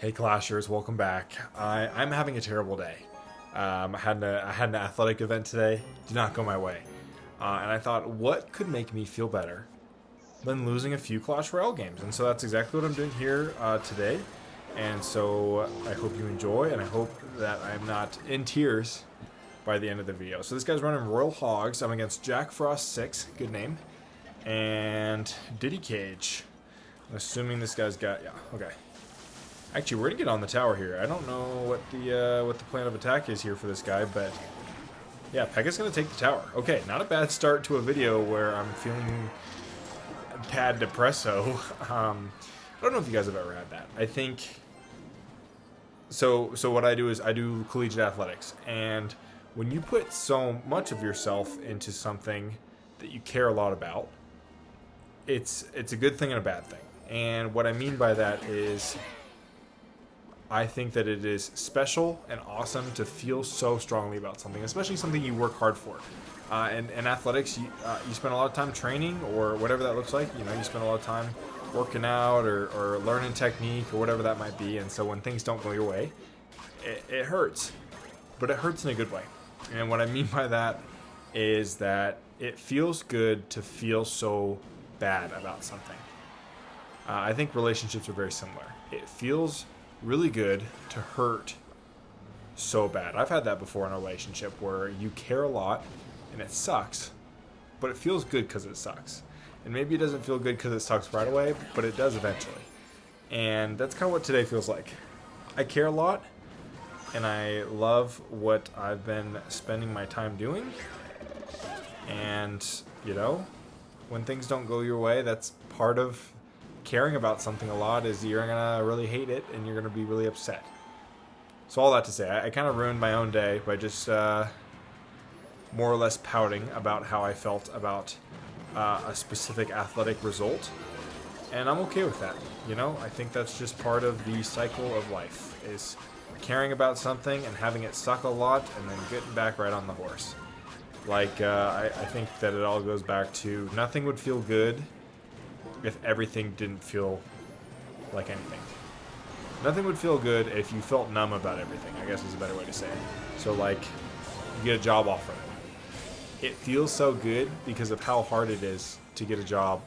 Hey Clashers, welcome back. I'm having a terrible day. I had an athletic event today. Did not go my way. And I thought, what could make me feel better than losing a few Clash Royale games? And so that's exactly what I'm doing here today. And so I hope you enjoy, and I hope that I'm not in tears by the end of the video. So this guy's running Royal Hogs. I'm against Jack Frost 6, good name, and Diddy Cage. I'm assuming this guy's got, yeah, okay. Actually, we're gonna get on the tower here. I don't know what the plan of attack is here for this guy, but yeah, Pekka's gonna take the tower. Okay, not a bad start to a video where I'm feeling bad depresso. I don't know if you guys have ever had that. I think so. So what I do is I do collegiate athletics, and when you put so much of yourself into something that you care a lot about, it's a good thing and a bad thing. And what I mean by that is, I think that it is special and awesome to feel so strongly about something, especially something you work hard for. And in athletics, you spend a lot of time training, or whatever that looks like. You know, you spend a lot of time working out or learning technique or whatever that might be. And so when things don't go your way, it hurts. But it hurts in a good way. And what I mean by that is that it feels good to feel so bad about something. I think relationships are very similar. It feels really good to hurt so bad. I've had that before in a relationship where you care a lot and it sucks, but it feels good because it sucks. And maybe it doesn't feel good because it sucks right away, but it does eventually. And that's kind of what today feels like. I care a lot, and I love what I've been spending my time doing. And, you know, when things don't go your way, that's part of caring about something a lot, is you're gonna really hate it and you're gonna be really upset. So all that to say, I kind of ruined my own day by just more or less pouting about how I felt about a specific athletic result, and I'm okay with that. You know, I think that's just part of the cycle of life, is caring about something and having it suck a lot and then getting back right on the horse. Like I think that it all goes back to, nothing would feel good if everything didn't feel like anything. Nothing would feel good if you felt numb about everything, I guess is a better way to say it. So like, you get a job offer. It feels so good because of how hard it is to get a job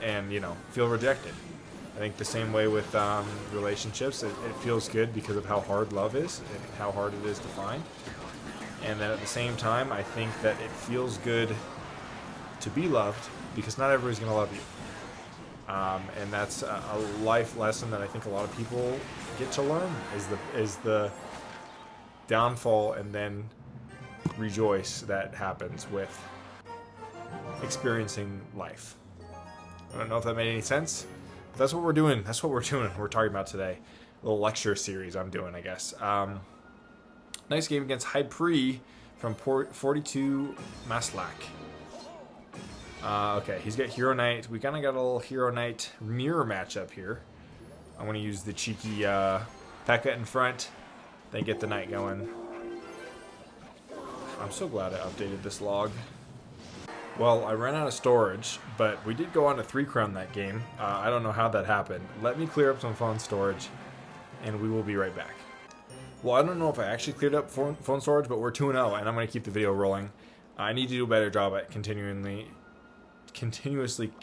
and, you know, feel rejected. I think the same way with relationships, it feels good because of how hard love is and how hard it is to find. And then at the same time, I think that it feels good to be loved because not everybody's going to love you. And that's a life lesson that I think a lot of people get to learn, is the downfall and then rejoice that happens with experiencing life. I don't know if that made any sense, but that's what we're doing. That's what we're doing. We're talking about today. A little lecture series I'm doing, I guess. Nice game against Hypri from 42 Maslak. Okay, he's got Hero Knight. We kind of got a little Hero Knight mirror matchup here. I'm going to use the cheeky P.E.K.K.A in front, then get the Knight going. I'm so glad I updated this log. Well, I ran out of storage, but we did go on to 3-crown that game. I don't know how that happened. Let me clear up some phone storage, and we will be right back. Well, I don't know if I actually cleared up phone storage, but we're 2-0, and I'm going to keep the video rolling. I need to do a better job at continuously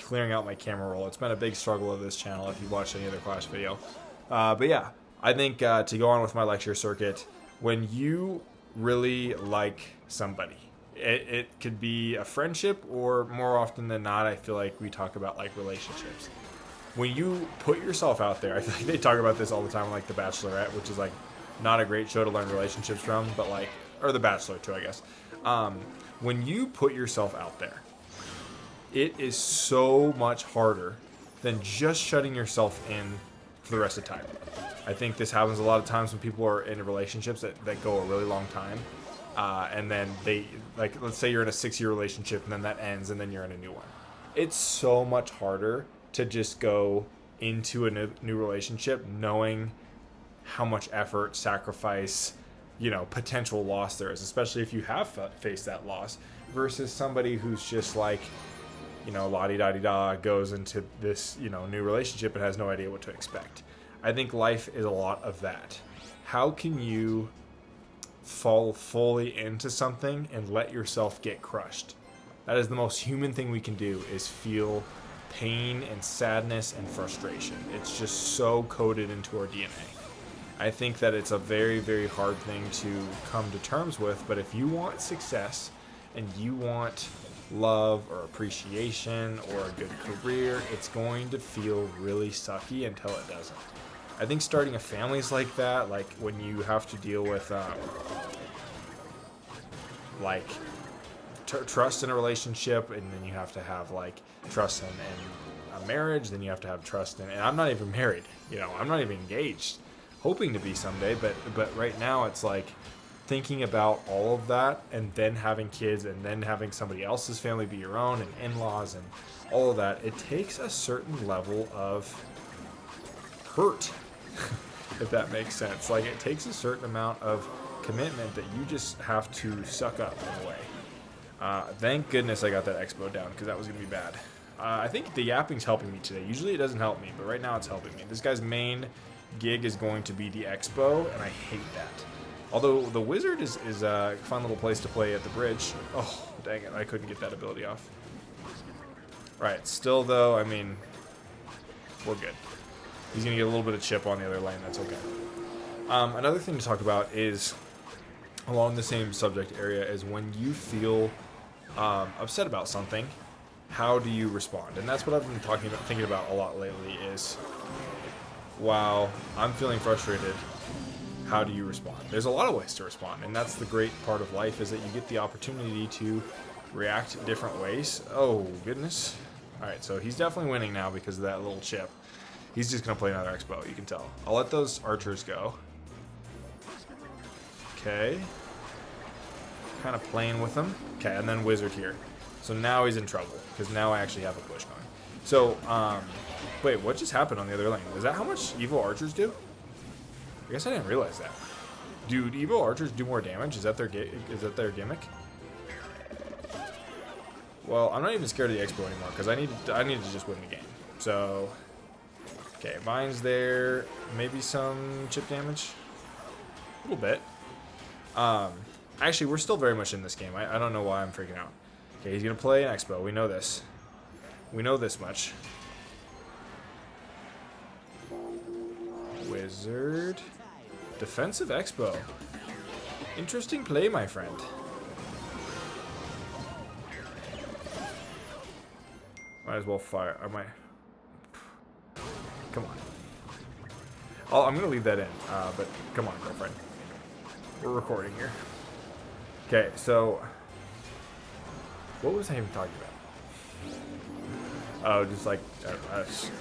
clearing out my camera roll. It's been a big struggle of this channel if you've watched any other Clash video. But yeah, I think to go on with my lecture circuit, when you really like somebody, it could be a friendship, or more often than not, I feel like we talk about like relationships. When you put yourself out there, I feel like they talk about this all the time, like The Bachelorette, which is like not a great show to learn relationships from, but like, or The Bachelor too, I guess. When you put yourself out there, it is so much harder than just shutting yourself in for the rest of the time. I think this happens a lot of times when people are in relationships that go a really long time. And then they, like, let's say you're in a 6-year relationship and then that ends and then you're in a new one. It's so much harder to just go into a new relationship knowing how much effort, sacrifice, you know, potential loss there is, especially if you have faced that loss, versus somebody who's just like, you know, la-di-da-di-da, goes into this, you know, new relationship and has no idea what to expect. I think life is a lot of that. How can you fall fully into something and let yourself get crushed? That is the most human thing we can do, is feel pain and sadness and frustration. It's just so coded into our DNA. I think that it's a very, very hard thing to come to terms with, but if you want success and you want love or appreciation or a good career, it's going to feel really sucky until it doesn't. I think starting a family is like that, like when you have to deal with like trust in a relationship, and then you have to have like trust in a marriage, then you have to have trust in, and I'm not even married, you know, I'm not even engaged, hoping to be someday, but right now it's like thinking about all of that and then having kids and then having somebody else's family be your own and in-laws and all of that. It takes a certain level of hurt, if that makes sense. Like, it takes a certain amount of commitment that you just have to suck up in a way. Thank goodness I got that expo down, because that was going to be bad. I think the yapping's helping me today. Usually it doesn't help me, but right now it's helping me. This guy's main gig is going to be the expo, and I hate that. Although the wizard is a fun little place to play at the bridge. Oh, dang it, I couldn't get that ability off. Right, still though, I mean, we're good. He's going to get a little bit of chip on the other lane, that's okay. Another thing to talk about is, along the same subject area, is when you feel upset about something, how do you respond? And that's what I've been thinking about a lot lately is, wow, I'm feeling frustrated. How do you respond? There's a lot of ways to respond, and that's the great part of life, is that you get the opportunity to react different ways. Oh, goodness. All right, so he's definitely winning now because of that little chip. He's just going to play another expo, you can tell. I'll let those archers go. Okay. Kind of playing with them. Okay, and then wizard here. So now he's in trouble, because now I actually have a push going. So, wait, what just happened on the other lane? Is that how much evil archers do? I guess I didn't realize that. Dude, evil archers do more damage? Is that their gimmick? Well, I'm not even scared of the expo anymore, because I need to just win the game. So, okay, Vine's there. Maybe some chip damage. A little bit. Actually, we're still very much in this game. I don't know why I'm freaking out. Okay, he's going to play an expo. We know this. We know this much. Wizard. Defensive expo. Interesting play, my friend. Might as well fire. I might. Come on. I'm going to leave that in. But come on, girlfriend. We're recording here. Okay, so what was I even talking about? Oh, just like,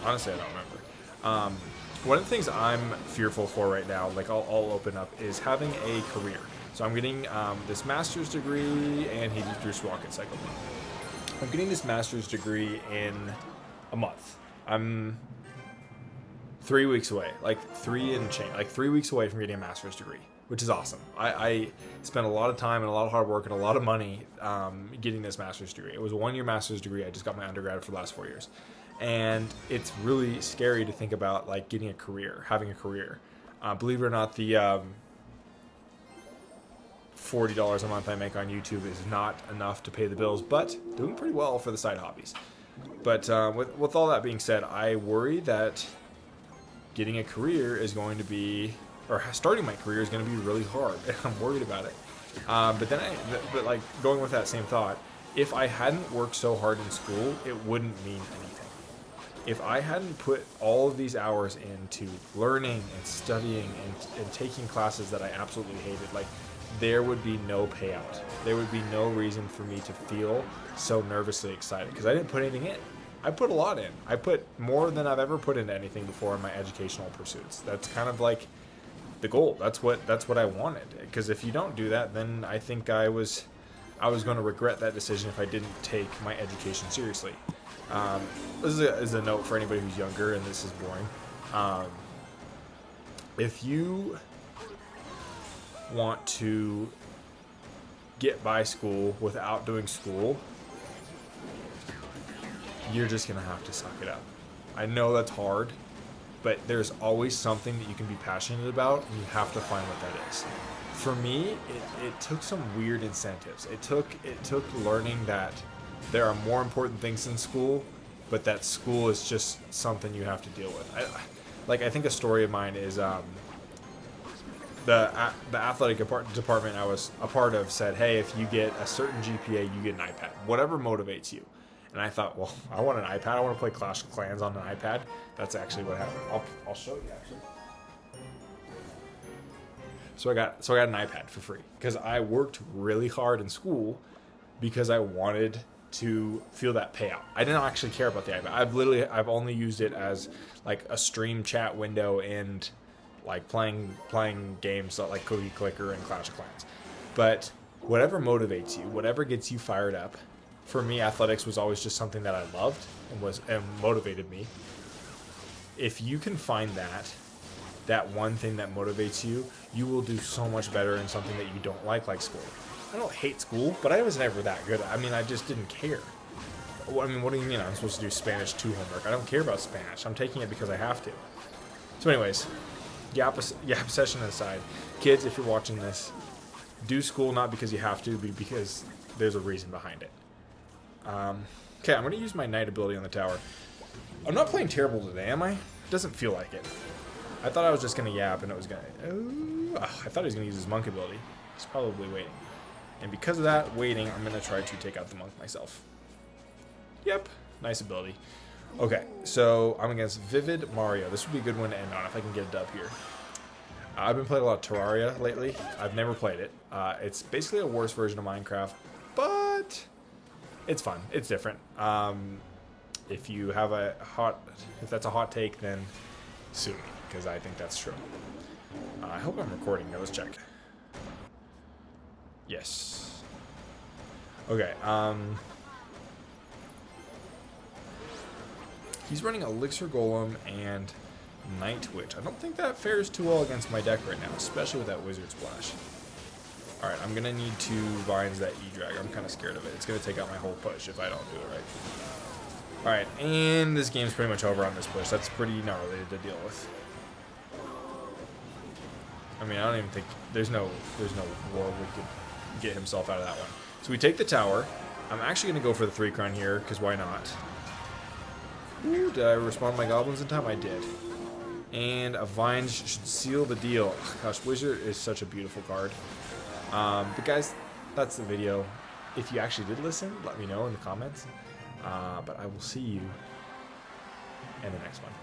honestly, I don't remember. One of the things I'm fearful for right now, like I'll open up, is having a career. So I'm getting this master's degree, and he just rocket cycled me. I'm getting this master's degree in a month. I'm 3 weeks away, like 3 weeks away from getting a master's degree, which is awesome. I spent a lot of time and a lot of hard work and a lot of money getting this master's degree. It was a 1-year master's degree. I just got my undergrad for the last 4 years. And it's really scary to think about, like, getting a career, having a career. Believe it or not, the $40 a month I make on YouTube is not enough to pay the bills, but doing pretty well for the side hobbies. But with all that being said, I worry that getting a career is going to be, or starting my career is going to be really hard, and I'm worried about it. But like, going with that same thought, if I hadn't worked so hard in school, it wouldn't mean anything. If I hadn't put all of these hours into learning and studying and taking classes that I absolutely hated, like, there would be no payout. There would be no reason for me to feel so nervously excited, because I didn't put anything in. I put a lot in. I put more than I've ever put into anything before in my educational pursuits. That's kind of like the goal. That's what I wanted. Because if you don't do that, then I think I was going to regret that decision if I didn't take my education seriously. This is a note for anybody who's younger, and this is boring. If you want to get by school without doing school, you're just going to have to suck it up. I know that's hard, but there's always something that you can be passionate about, and you have to find what that is. For me, it took some weird incentives. It took learning that there are more important things in school, but that school is just something you have to deal with. I think a story of mine is the athletic department I was a part of said, hey, if you get a certain GPA, you get an iPad, whatever motivates you. And I thought, well, I want an iPad. I want to play Clash of Clans on an iPad. That's actually what happened. I'll show you actually. So I got an iPad for free because I worked really hard in school because I wanted to feel that payout. I didn't actually care about the iPad. I've only used it as like a stream chat window and like playing games like Cookie Clicker and Clash of Clans. But whatever motivates you, whatever gets you fired up. For me, athletics was always just something that I loved and motivated me. If you can find that one thing that motivates you, you will do so much better in something that you don't like school. I don't hate school, but I was never that good. I mean, I just didn't care. I mean, what do you mean I'm supposed to do Spanish 2 homework? I don't care about Spanish. I'm taking it because I have to. So anyways, Yap session aside, kids, if you're watching this, do school not because you have to, but because there's a reason behind it. Okay, I'm going to use my knight ability on the tower. I'm not playing terrible today, am I? It doesn't feel like it. I thought I was just going to yap and it was going to... I thought he was going to use his monk ability. He's probably waiting. And because of that waiting, I'm going to try to take out the monk myself. Yep, nice ability. Okay, so I'm against Vivid Mario. This would be a good one to end on if I can get a dub here. I've been playing a lot of Terraria lately. I've never played it. It's basically a worse version of Minecraft, but... it's fun. It's different. If you have if that's a hot take, then sue me, because I think that's true. I hope I'm recording. Let's check. Yes. Okay. He's running Elixir Golem and Night Witch. I don't think that fares too well against my deck right now, especially with that Wizard Splash. Alright, I'm going to need 2 Vines that E-Drag. I'm kind of scared of it. It's going to take out my whole push if I don't do it right. Alright, and this game's pretty much over on this push. That's pretty gnarly to deal with. I mean, I don't even think... There's no war we could get himself out of that one. So we take the tower. I'm actually going to go for the 3 crown here, because why not? Ooh, did I respond to my goblins in time? I did. And a Vine should seal the deal. Gosh, Wizard is such a beautiful card. But guys, that's the video. If you actually did listen, let me know in the comments. But I will see you in the next one.